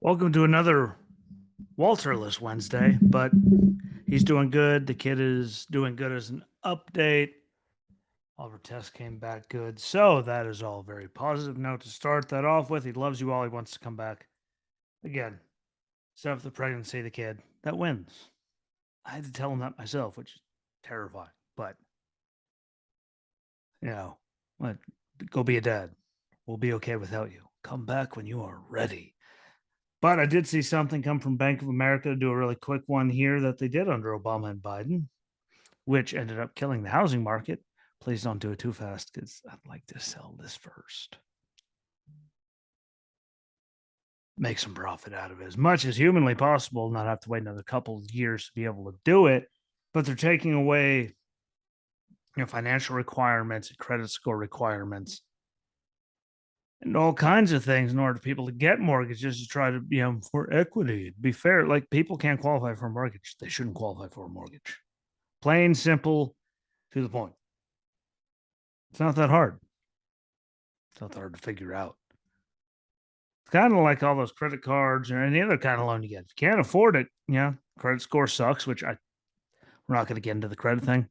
Welcome to another Walterless Wednesday, but he's doing good. The kid is doing good as an update. All of our tests came back good. So that is all very positive note to start that off with. He loves you all. He wants to come back. Again, stuff the pregnancy of the kid. That wins. I had to tell him that myself, which is terrifying. But, you know, what? Go be a dad. We'll be okay without you. Come back when you are ready. But I did see something come from Bank of America to do a really quick one here that they did under Obama and Biden, which ended up killing the housing market. Please don't do it too fast because I'd like to sell this first. Make some profit out of it as much as humanly possible, not have to wait another couple of years to be able to do it. But they're taking away financial requirements and credit score requirements and all kinds of things in order for people to get mortgages to try to, for equity. To be fair, like people can't qualify for a mortgage. They shouldn't qualify for a mortgage. Plain, simple, to the point. It's not that hard. It's not that hard to figure out. It's kind of like all those credit cards or any other kind of loan you get. If you can't afford it, credit score sucks, we're not going to get into the credit thing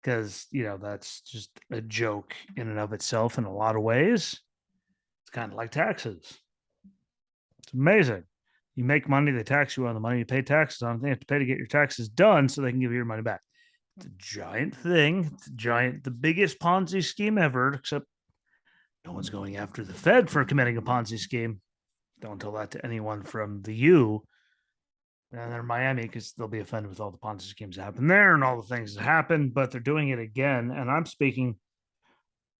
because, that's just a joke in and of itself in a lot of ways. It's kind of like taxes. It's amazing. You make money, they tax you on the money you pay taxes on. They have to pay to get your taxes done so they can give you your money back. It's a giant thing. It's the biggest Ponzi scheme ever, except no one's going after the Fed for committing a Ponzi scheme. Don't tell that to anyone from the U. And they're Miami because they'll be offended with all the Ponzi schemes that happen there and all the things that happen, but they're doing it again. And I'm speaking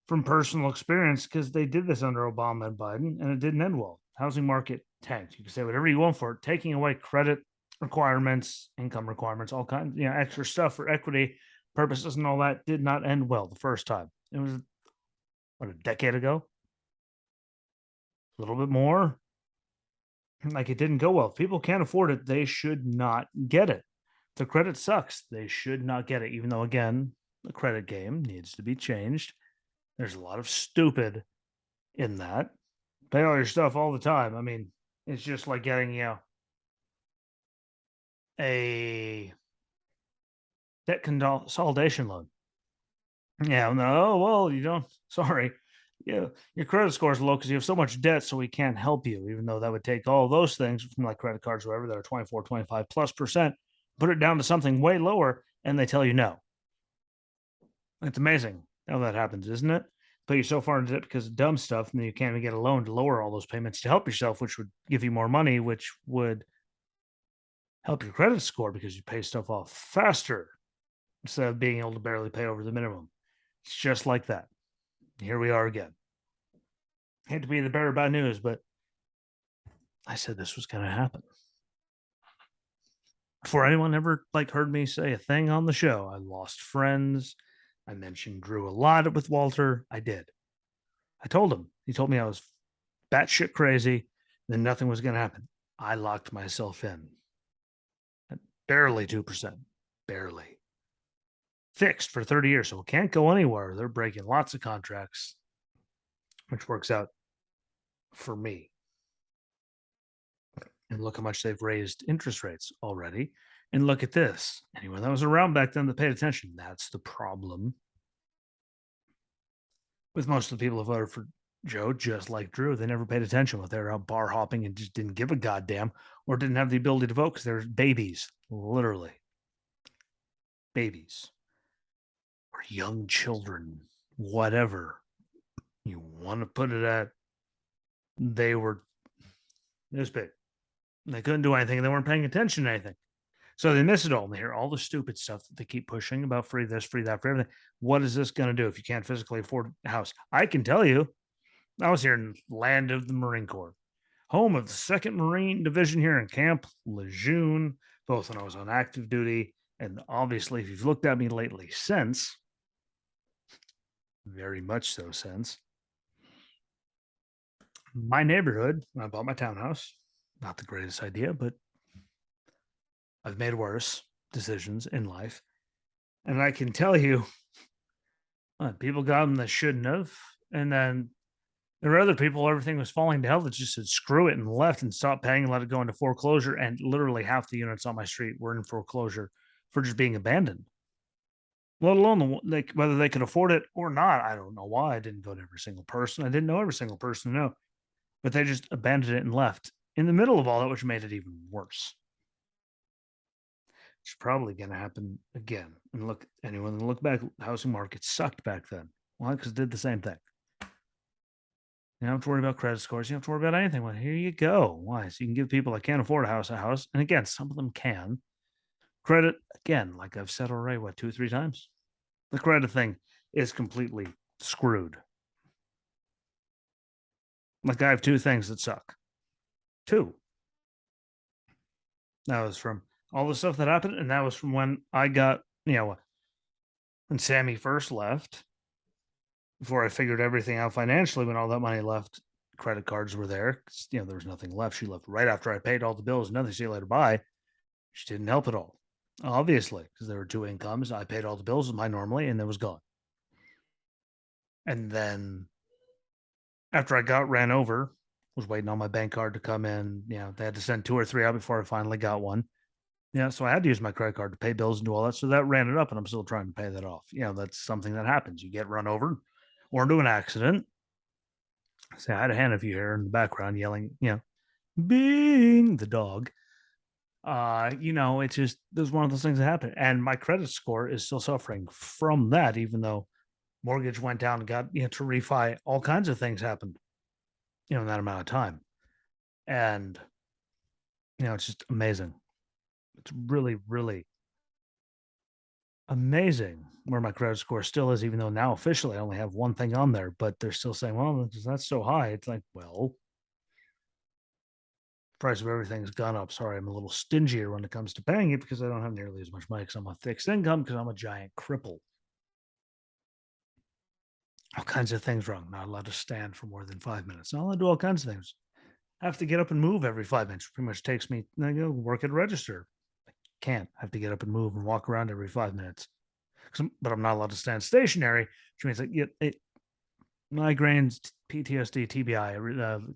from personal experience because they did this under Obama and Biden and it didn't end well. Housing market tanked. You can say whatever you want for it, taking away credit requirements, income requirements, all kinds, extra stuff for equity purposes and all that did not end well the first time. It was a decade ago, a little bit more. Like it didn't go well. If people can't afford it, they should not get it. The credit sucks. They should not get it, even though again, the credit game needs to be changed. There's a lot of stupid in that. Pay all your stuff all the time. I mean, it's just like getting, a debt consolidation loan. Yeah, no, well, you don't. Sorry. Yeah, your credit score is low because you have so much debt, so we can't help you, even though that would take all those things from like credit cards, whatever, that are 24, 25 plus percent, put it down to something way lower, and they tell you no. It's amazing how that happens, isn't it? But you're so far into debt because of dumb stuff, and then you can't even get a loan to lower all those payments to help yourself, which would give you more money, which would help your credit score because you pay stuff off faster instead of being able to barely pay over the minimum. It's just like that. Here we are again. Hate to be the bearer of bad news, but I said this was going to happen. Before anyone ever heard me say a thing on the show, I lost friends. I mentioned Drew a lot with Walter. I did. I told him. He told me I was batshit crazy. Then nothing was going to happen. I locked myself in. At barely 2%. Barely. Fixed for 30 years. So it can't go anywhere. They're breaking lots of contracts, which works out for me. And look how much they've raised interest rates already. And look at this. Anyone that was around back then that paid attention, that's the problem with most of the people who voted for Joe, just like Drew. They never paid attention when they were out bar hopping and just didn't give a goddamn or didn't have the ability to vote because they're babies, literally. Babies or young children, whatever you want to put it at. They were this big. They couldn't do anything. They weren't paying attention to anything. So they miss it all. And they hear all the stupid stuff that they keep pushing about free this, free that, for everything. What is this going to do if you can't physically afford a house? I can tell you, I was here in land of the Marine Corps, home of the 2nd Marine Division here in Camp Lejeune, both when I was on active duty. And obviously, if you've looked at me lately since, very much so since, my neighborhood, when I bought my townhouse, not the greatest idea, but I've made worse decisions in life. And I can tell you, people got them that shouldn't have. And then There were other people, everything was falling to hell that just said screw it and left and stopped paying and let it go into foreclosure. And literally half the units on my street were in foreclosure for just being abandoned. Let alone whether they could afford it or not. I don't know why. I didn't go to every single person. I didn't know every single person to know, but they just abandoned it and left in the middle of all that, which made it even worse. It's probably going to happen again. And look, anyone look back, housing market sucked back then. Why? Because it did the same thing. You don't have to worry about credit scores. You don't have to worry about anything. Well, here you go. Why? So you can give people that can't afford a house. And again, some of them can. Credit, again, like I've said already, what, 2 or 3 times? The credit thing is completely screwed. Like I have 2 things that suck. 2. That was from all the stuff that happened. And that was from when I got, when Sammy first left, before I figured everything out financially, when all that money left, credit cards were there. There was nothing left. She left right after I paid all the bills. Nothing. See you later. Bye. She didn't help at all, obviously, because there were 2 incomes. I paid all the bills with mine normally, and it was gone. And then after I got ran over, was waiting on my bank card to come in. They had to send 2 or 3 out before I finally got one. So I had to use my credit card to pay bills and do all that. So that ran it up, and I'm still trying to pay that off. That's something that happens. You get run over or into an accident. See, I had a hand if you hear in the background yelling, Bing, the dog. It's just there's one of those things that happen. And my credit score is still suffering from that, even though mortgage went down and got to refi, all kinds of things happened, in that amount of time. And it's just amazing. It's really, really amazing where my credit score still is, even though now officially I only have one thing on there, but they're still saying, well, that's so high. It's like, well, price of everything's gone up. Sorry, I'm a little stingier when it comes to paying it because I don't have nearly as much money because I'm a fixed income because I'm a giant cripple. All kinds of things wrong. Not allowed to stand for more than 5 minutes. Not allowed to do all kinds of things. I have to get up and move every 5 minutes. Pretty much takes me, work at a register. I can't. I have to get up and move and walk around every 5 minutes. But I'm not allowed to stand stationary, which means migraines, PTSD, TBI,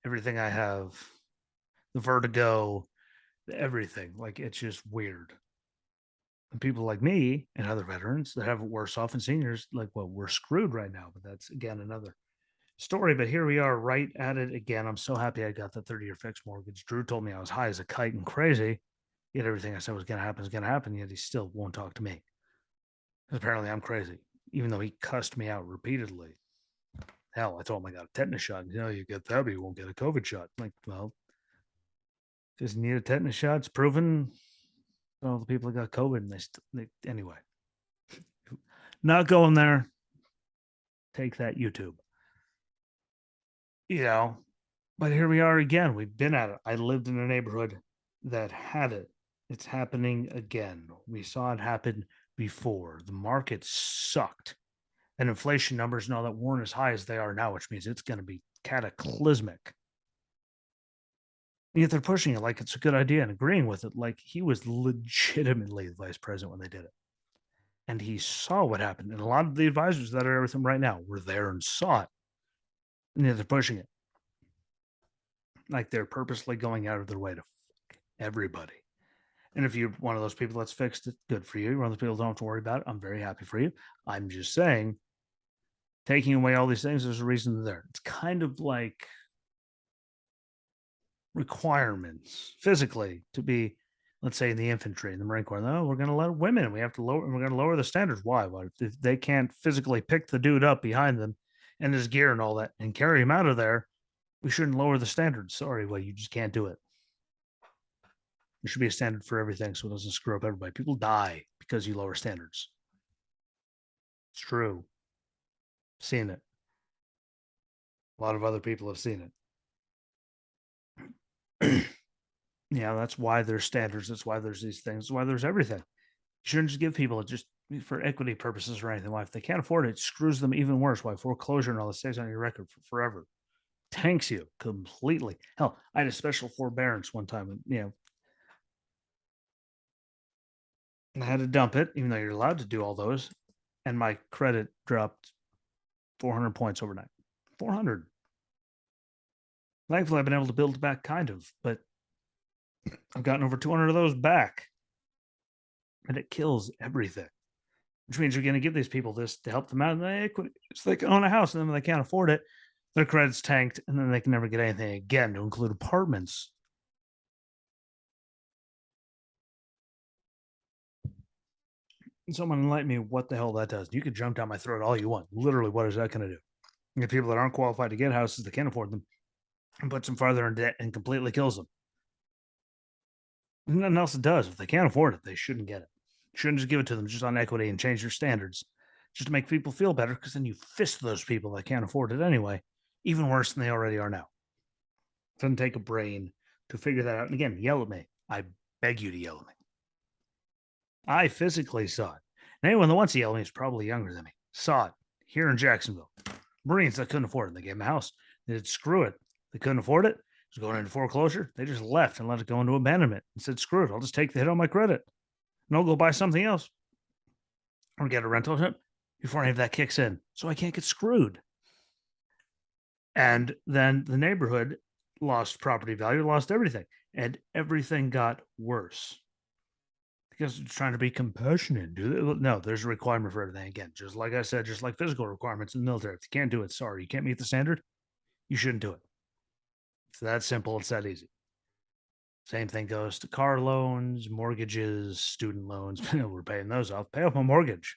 everything I have, the vertigo, everything. Like, it's just weird. And people like me and other veterans that have it worse off and seniors, like, well, we're screwed right now. But that's, again, another story. But here we are right at it again. I'm so happy I got the 30-year fixed mortgage. Drew told me I was high as a kite and crazy. Yet everything I said was going to happen is going to happen. Yet he still won't talk to me. Apparently I'm crazy, even though he cussed me out repeatedly. Hell, I told him I got a tetanus shot. You get that, but you won't get a COVID shot. Like, well, just need a tetanus shot. It's proven. All the people that got COVID, and anyway, not going there. Take that, YouTube. But here we are again. We've been at it. I lived in a neighborhood that had it. It's happening again. We saw it happen before. The market sucked. And inflation numbers and all that weren't as high as they are now, which means it's going to be cataclysmic. And yet they're pushing it like it's a good idea and agreeing with it, like he was legitimately the vice president when they did it. And he saw what happened. And a lot of the advisors that are with him right now were there and saw it. And yet they're pushing it. Like they're purposely going out of their way to fuck everybody. And if you're one of those people that's fixed it, good for you. You're one of those people who don't have to worry about it. I'm very happy for you. I'm just saying, taking away all these things, there's a reason they're there. It's kind of like requirements physically to be, let's say, in the infantry, in the Marine Corps. No, we're going to let women. We have to lower. We're going to lower the standards. Why? Why? If they can't physically pick the dude up behind them and his gear and all that and carry him out of there, we shouldn't lower the standards. Sorry, well, you just can't do it. There should be a standard for everything so it doesn't screw up everybody. People die because you lower standards. It's true. Seen it. A lot of other people have seen it. That's why there's standards. That's why there's these things. That's why there's everything. You shouldn't just give people just for equity purposes or anything. Why, if they can't afford it, it screws them even worse. Why, foreclosure and all this stays on your record for forever. Tanks you completely. Hell, I had a special forbearance one time, and I had to dump it, even though you're allowed to do all those. And my credit dropped 400 points overnight. 400. Thankfully, I've been able to build back kind of, but I've gotten over 200 of those back, and it kills everything. Which means you're going to give these people this to help them out in the equity, so they can own a house, and then when they can't afford it, their credit's tanked, and then they can never get anything again, to include apartments. Someone enlighten me what the hell that does. You can jump down my throat all you want. Literally, what is that going to do? You get people that aren't qualified to get houses, they can't afford them, and puts them farther in debt and completely kills them. Nothing else it does. If they can't afford it, they shouldn't get it. You shouldn't just give it to them just on equity and change your standards just to make people feel better, because then you fist those people that can't afford it anyway, even worse than they already are now. It doesn't take a brain to figure that out. And again, yell at me. I beg you to yell at me. I physically saw it. And anyone that wants to yell at me is probably younger than me. Saw it here in Jacksonville. Marines that couldn't afford it. They gave them a house. They said, screw it. They couldn't afford it. It was going into foreclosure. They just left and let it go into abandonment and said, screw it. I'll just take the hit on my credit and I'll go buy something else or get a rental ship before any of that kicks in. So I can't get screwed. And then the neighborhood lost property value, lost everything. And everything got worse. Because it's trying to be compassionate. No, there's a requirement for everything. Again, just like I said, just like physical requirements in the military. If you can't do it, sorry, you can't meet the standard, you shouldn't do it. It's that simple. It's that easy. Same thing goes to car loans, mortgages, student loans. We're paying those off. Pay off my mortgage.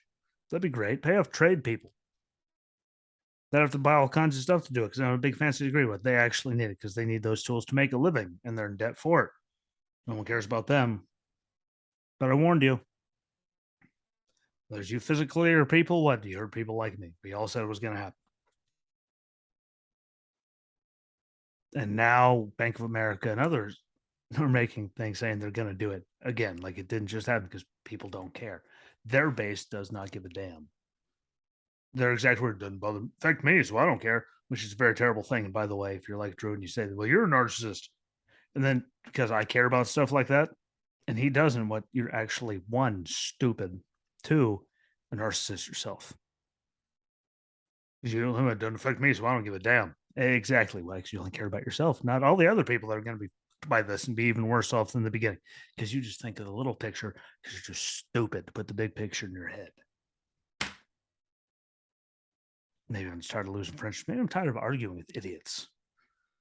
That'd be great. Pay off trade people that have to buy all kinds of stuff to do it because I have a big fancy degree. What they actually need it because they need those tools to make a living and they're in debt for it. No one cares about them. But I warned you. There's you physically or people. What? You heard people like me. We all said it was going to happen. And now Bank of America and others are making things saying they're going to do it again. Like it didn't just happen because people don't care. Their base does not give a damn. Their exact word doesn't bother affect me, so I don't care, which is a very terrible thing. And by the way, if you're like Drew and you say, well, you're a narcissist, and then because I care about stuff like that, and he doesn't, what you're actually one, stupid, two, a narcissist yourself. You know, it doesn't affect me, so I don't give a damn. Exactly, Lex. You only care about yourself, not all the other people that are going to be by this and be even worse off than the beginning because you just think of the little picture because you're just stupid to put the big picture in your head. Maybe I'm just tired of losing friendships. Maybe I'm tired of arguing with idiots.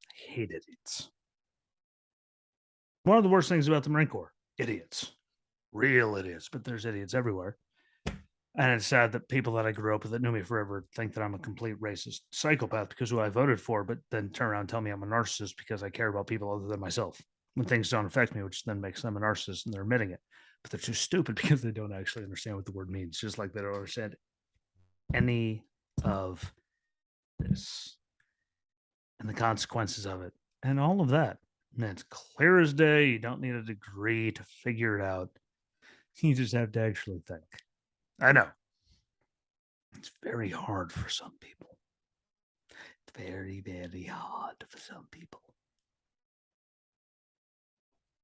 I hate idiots. One of the worst things about the Marine Corps, idiots. Real idiots, but there's idiots everywhere. And it's sad that people that I grew up with that knew me forever think that I'm a complete racist psychopath because who I voted for, but then turn around and tell me I'm a narcissist because I care about people other than myself when things don't affect me, which then makes them a narcissist and they're admitting it. But they're too stupid because they don't actually understand what the word means, just like they don't understand any of this and the consequences of it and all of that. And it's clear as day. You don't need a degree to figure it out. You just have to actually think. I know. It's very hard for some people. It's very, very hard for some people.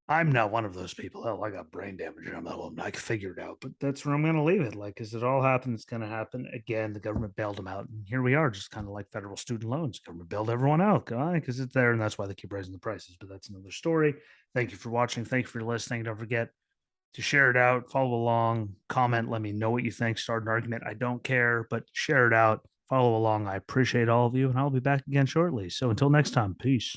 I'm not one of those people. Hell, I got brain damage. I'm not one. I can figure it out, but that's where I'm going to leave it. Like, as it all happened, it's going to happen again. The government bailed them out, and here we are, just kind of like federal student loans. Government bailed everyone out because it's there, and that's why they keep raising the prices. But that's another story. Thank you for watching. Thank you for listening. Don't forget to share it out, follow along, comment, let me know what you think, start an argument. I don't care, but share it out, follow along. I appreciate all of you, and I'll be back again shortly. So until next time, peace.